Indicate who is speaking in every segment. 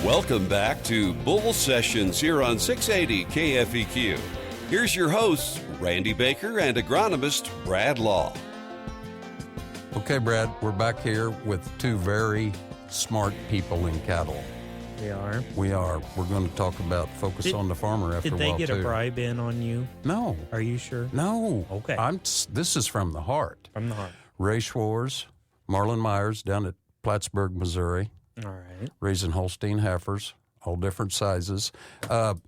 Speaker 1: Welcome back to Bull Sessions here on 680 KFEQ. Here's your hosts, Randy Baker and agronomist Brad Law.
Speaker 2: Okay, Brad, we're back here with two very smart people in cattle. We are. We're going to talk about focus on the farmer after a while,
Speaker 3: Did they get
Speaker 2: too.
Speaker 3: a bribe in on you?
Speaker 2: No.
Speaker 3: Are you sure?
Speaker 2: No.
Speaker 3: Okay.
Speaker 2: This is from the heart.
Speaker 3: From the heart.
Speaker 2: Ray Schwartz, Marlon Myers down at Plattsburgh, Missouri.
Speaker 3: All right.
Speaker 2: Raising Holstein Heifers, all different sizes.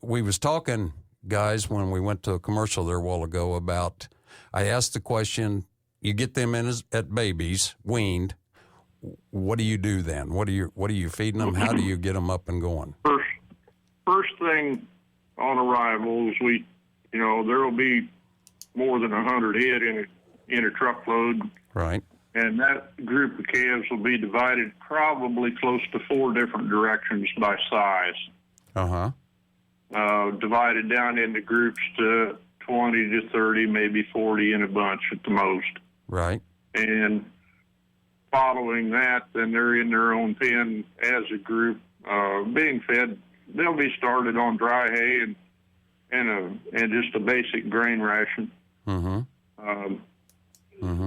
Speaker 2: We was talking, guys, when we went to a commercial there a while ago about, I asked the question, you get them in at babies, weaned, what do you do then? What are you feeding them? How do you get them up and going?
Speaker 4: First thing on arrival is there will be more than 100 head in a truckload.
Speaker 2: Right.
Speaker 4: And that group of calves will be divided probably close to 4 different directions by size. Divided down into groups to 20 to 30, maybe 40 in a bunch at the most.
Speaker 2: Right.
Speaker 4: And following that, then they're in their own pen as a group, being fed. They'll be started on dry hay and just a basic grain ration.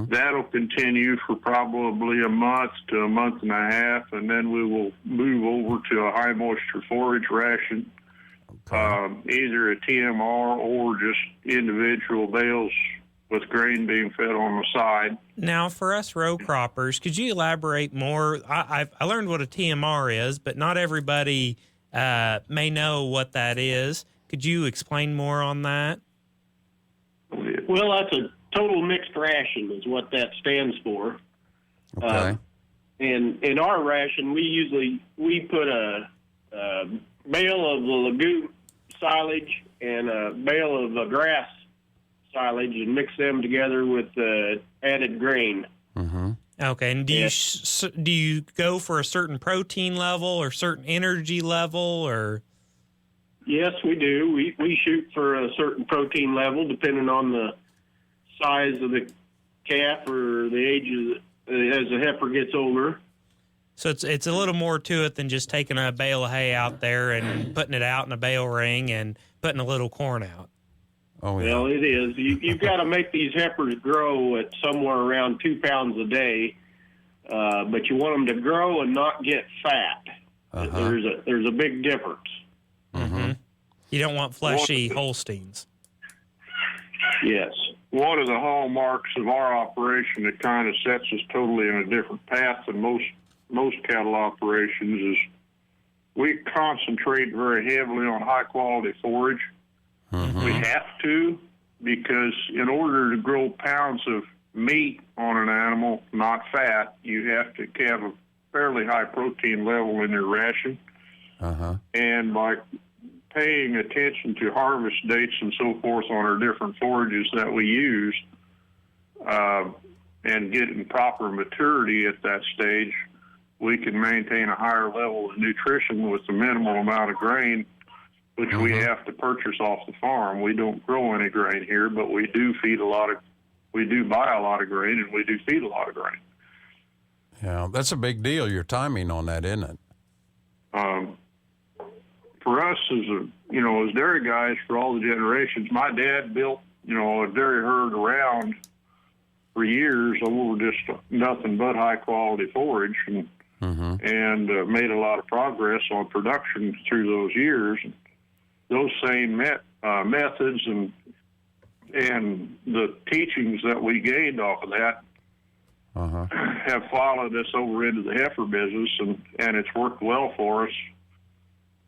Speaker 4: That'll continue for probably a month to a month and a half, and then we will move over to a high moisture forage ration, either a TMR or just individual bales with grain being fed on the side.
Speaker 3: Now, for us row croppers, could you elaborate more? I learned what a TMR is, but not everybody may know what that is. Could you explain more on that?
Speaker 5: Well, that's a total mixed ration is what that stands for.
Speaker 2: Okay.
Speaker 5: And in our ration, we put a bale of the legume silage and a bale of the grass silage and mix them together with added grain.
Speaker 3: Okay, and do you go for a certain protein level or certain energy level, or?
Speaker 5: Yes, we do. We shoot for a certain protein level depending on the size of the calf or the age as the heifer gets older.
Speaker 3: So it's a little more to it than just taking a bale of hay out there and putting it out in a bale ring and putting a little corn out.
Speaker 2: Oh, yeah.
Speaker 5: Well, it is. You've got to make these heifers grow at somewhere around 2 pounds a day, but you want them to grow and not get fat. There's a big difference.
Speaker 3: You don't want fleshy Holsteins.
Speaker 4: Yes. One of the hallmarks of our operation that kind of sets us totally in a different path than most cattle operations is we concentrate very heavily on high-quality forage. We have to, because in order to grow pounds of meat on an animal, not fat, you have to have a fairly high protein level in your ration. And by paying attention to harvest dates and so forth on our different forages that we use and getting proper maturity at that stage, we can maintain a higher level of nutrition with the minimal amount of grain, which we have to purchase off the farm. We don't grow any grain here, but we do buy a lot of grain, and we do feed a lot of grain.
Speaker 2: Yeah, that's a big deal, your timing on that, isn't it?
Speaker 4: For us as dairy guys for all the generations, my dad built, a dairy herd around for years over just nothing but high quality forage and made a lot of progress on production through those years. Those same methods and the teachings that we gained off of that have followed us over into the heifer business, and it's worked well for us.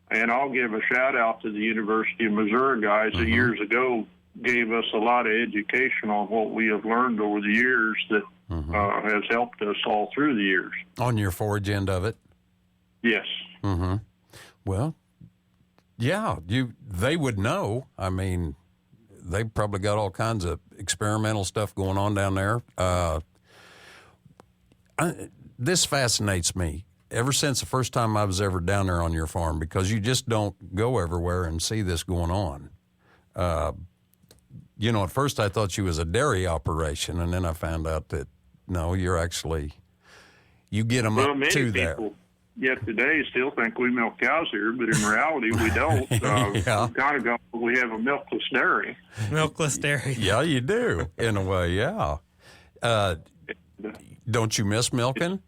Speaker 4: And I'll give a shout out to the University of Missouri guys that years ago gave us a lot of education on what we have learned over the years that has helped us all through the years.
Speaker 2: On your forage end of it?
Speaker 4: Yes.
Speaker 2: Well, yeah, they would know. I mean, they probably got all kinds of experimental stuff going on down there. This fascinates me ever since the first time I was ever down there on your farm, because you just don't go everywhere and see this going on. At first I thought you was a dairy operation, and then I found out that, no, you get them up to there.
Speaker 4: yet today still think we milk cows here, but in reality we don't.
Speaker 2: Yeah.
Speaker 4: We have a milkless dairy.
Speaker 3: Milkless dairy.
Speaker 2: Yeah, you do, in a way, yeah. Don't you miss milking?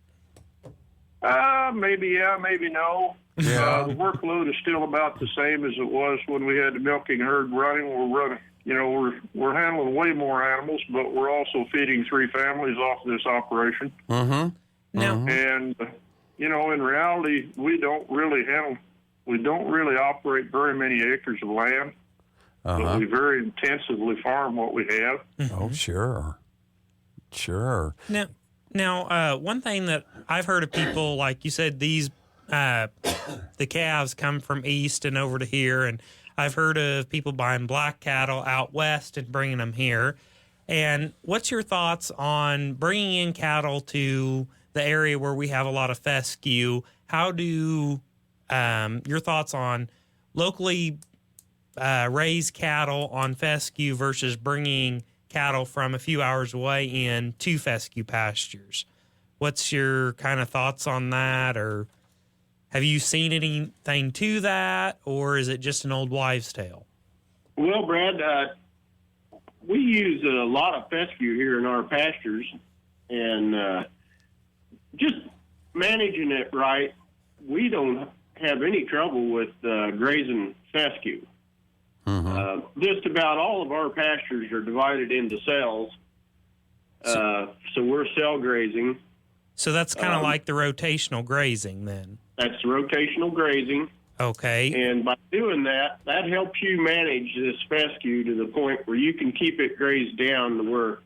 Speaker 4: Maybe yeah, maybe no.
Speaker 2: Yeah.
Speaker 4: The workload is still about the same as it was when we had the milking herd running. We're handling way more animals, but we're also feeding 3 families off this operation.
Speaker 2: Mm-hmm.
Speaker 3: Now,
Speaker 4: And in reality, we don't really operate very many acres of land, but we very intensively farm what we have.
Speaker 2: Oh, sure.
Speaker 3: Now, one thing that I've heard of people, like you said, these the calves come from east and over to here, and I've heard of people buying black cattle out west and bringing them here. And what's your thoughts on bringing in cattle to the area where we have a lot of fescue? How do your thoughts on locally raised cattle on fescue versus bringing cattle from a few hours away in to fescue pastures? What's your kind of thoughts on that, or have you seen anything to that, or is it just an old wives' tale?
Speaker 5: Well, Brad, we use a lot of fescue here in our pastures, and just managing it right, we don't have any trouble with grazing fescue. Just about all of our pastures are divided into cells, so we're cell grazing.
Speaker 3: So that's kind of like the rotational grazing then.
Speaker 5: That's rotational grazing.
Speaker 3: Okay.
Speaker 5: And by doing that, that helps you manage this fescue to the point where you can keep it grazed down to where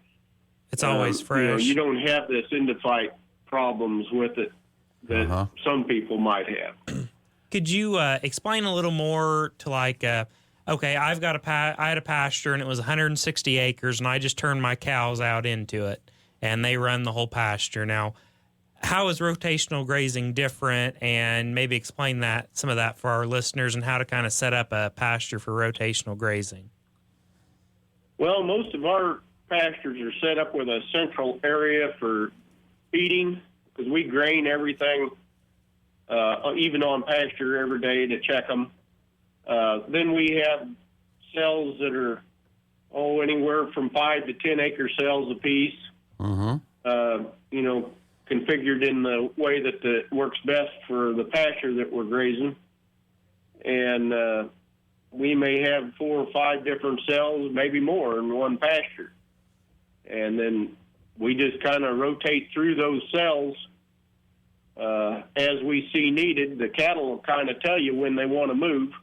Speaker 3: It's always fresh.
Speaker 5: You don't have this end-of-fight problems with it that some people might have.
Speaker 3: Could you explain a little more to like, okay, I had a pasture and it was 160 acres and I just turned my cows out into it and they run the whole pasture. Now, how is rotational grazing different, and maybe explain some of that for our listeners and how to kind of set up a pasture for rotational grazing?
Speaker 5: Well, most of our pastures are set up with a central area for feeding because we grain everything, even on pasture every day to check them. Then we have cells that are, anywhere from 5 to 10 acre cells apiece. Configured in the way that it works best for the pasture that we're grazing. And we may have 4 or 5 different cells, maybe more, in one pasture. And then we just kind of rotate through those cells as we see needed. The cattle will kind of tell you when they want to move.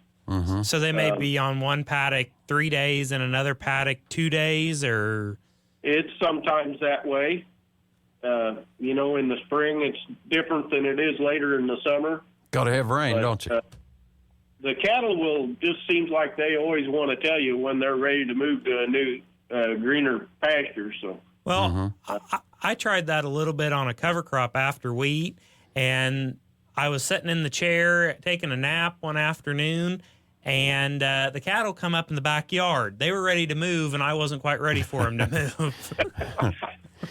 Speaker 3: So they may be on one paddock 3 days and another paddock 2 days, or?
Speaker 5: It's sometimes that way. In the spring, it's different than it is later in the summer.
Speaker 2: Got to have rain, don't you?
Speaker 5: The cattle just seems like they always want to tell you when they're ready to move to a new, greener pasture. So,
Speaker 3: well, I tried that a little bit on a cover crop after wheat, and I was sitting in the chair taking a nap one afternoon, and the cattle come up in the backyard. They were ready to move, and I wasn't quite ready for them to move.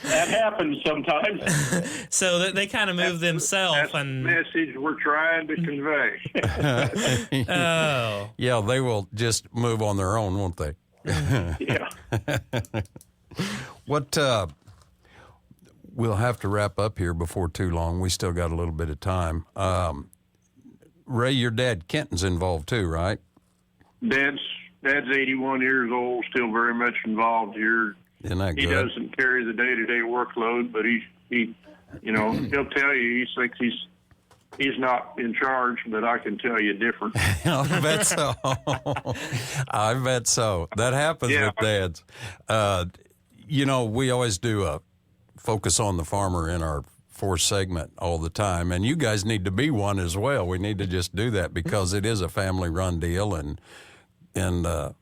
Speaker 5: That happens sometimes.
Speaker 3: So they kind of move themselves.
Speaker 4: That's the message we're trying to convey.
Speaker 3: Oh.
Speaker 2: Yeah, they will just move on their own, won't they?
Speaker 5: Yeah.
Speaker 2: We'll have to wrap up here before too long. We still got a little bit of time. Ray, your dad, Kenton's involved too, right?
Speaker 4: Dad's 81 years old, still very much involved here.
Speaker 2: Isn't that good?
Speaker 4: He doesn't carry the day-to-day workload, but he'll tell you he thinks he's not in charge, but I can tell you different.
Speaker 2: I bet so. I bet so. That happens with dads. We always do a focus on the farmer in our fourth segment all the time, and you guys need to be one as well. We need to just do that because it is a family-run deal, and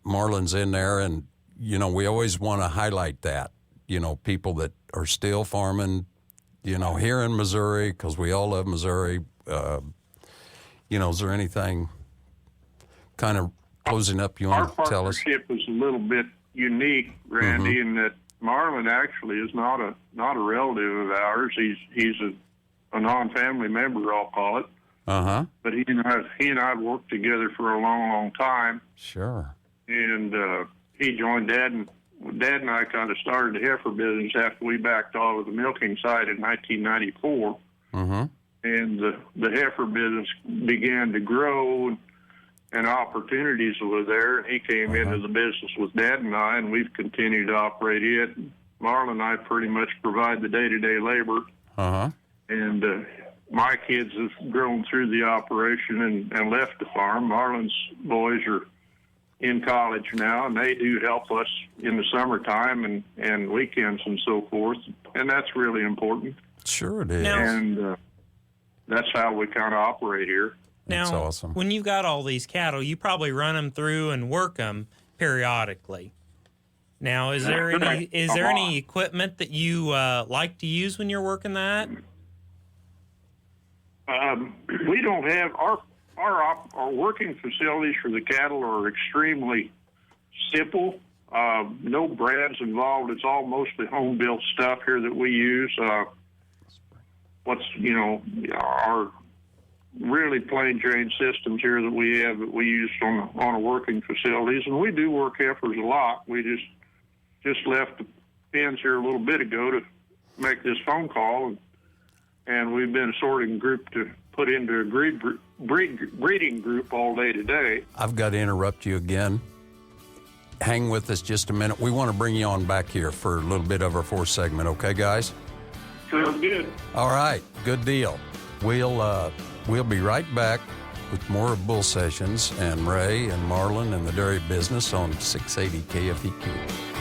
Speaker 2: Marlon's in there, and we always want to highlight that, people that are still farming, here in Missouri, because we all love Missouri. Is there anything kind of closing up you want to tell us?
Speaker 4: Our partnership is a little bit unique, Randy, in that Marlon actually is not a relative of ours. He's a non-family member, I'll call it. But he and I have worked together for a long, long time.
Speaker 2: Sure.
Speaker 4: And he joined Dad, and Dad and I kind of started the heifer business after we backed off of the milking side in 1994. And the heifer business began to grow, and opportunities were there. And he came into the business with Dad and I, and we've continued to operate it. Marlon and I pretty much provide the day-to-day labor. And my kids have grown through the operation and left the farm. Marlon's boys are in college now, and they do help us in the summertime and weekends and so forth. And that's really important.
Speaker 2: Sure it is.
Speaker 4: And that's how we kind of operate here.
Speaker 2: That's
Speaker 3: Now,
Speaker 2: awesome.
Speaker 3: when you've got all these cattle, you probably run them through and work them periodically. Now, is there any equipment that you like to use when you're working that?
Speaker 4: We don't have our working facilities for the cattle are extremely simple. No brands involved. It's all mostly home built stuff here that we use. Our really plain Jane systems here that we have that we use on our working facilities, and we do work heifers a lot. We just left the pens here a little bit ago to make this phone call, and we've been a sorting group to put into a breeding group all day today.
Speaker 2: I've got to interrupt you again. Hang with us just a minute. We want to bring you on back here for a little bit of our fourth segment, okay, guys?
Speaker 4: Sounds good.
Speaker 2: All right, good deal. We'll be right back with more of Bull Sessions and Ray and Marlon and the dairy business on 680 KFEQ.